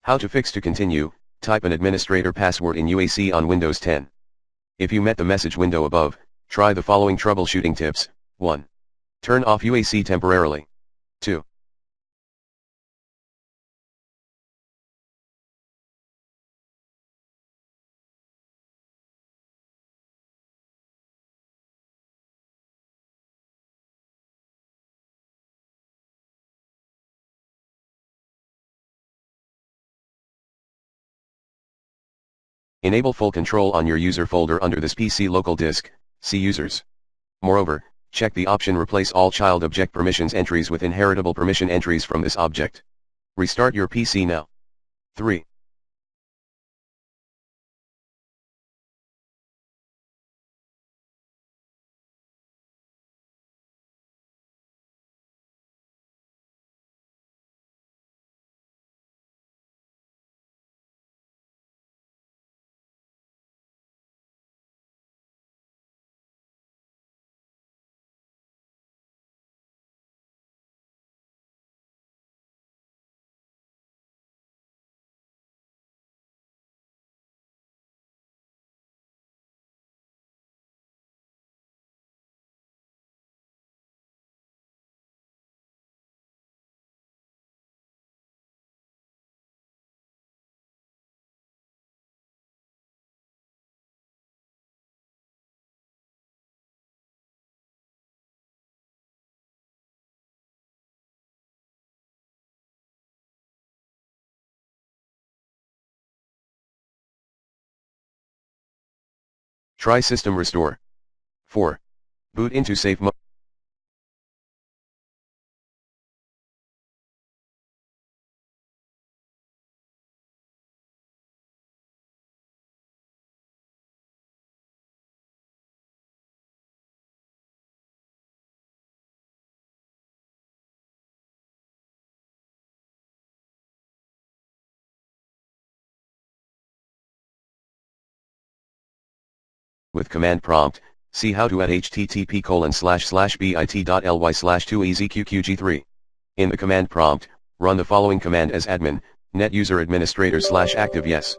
How to fix to continue, type an administrator password in UAC on Windows 10. If you met the message window above, try the following troubleshooting tips. 1. Turn off UAC temporarily. 2. Enable full control on your user folder under this PC local disk, see users. Moreover, check the option replace all child object permissions entries with inheritable permission entries from this object. Restart your PC now. 3. Try system restore. 4. Boot into safe mode. With command prompt, see how to add http://bit.ly/2ezqqg3. In the command prompt, run the following command as admin, net user administrator /active yes.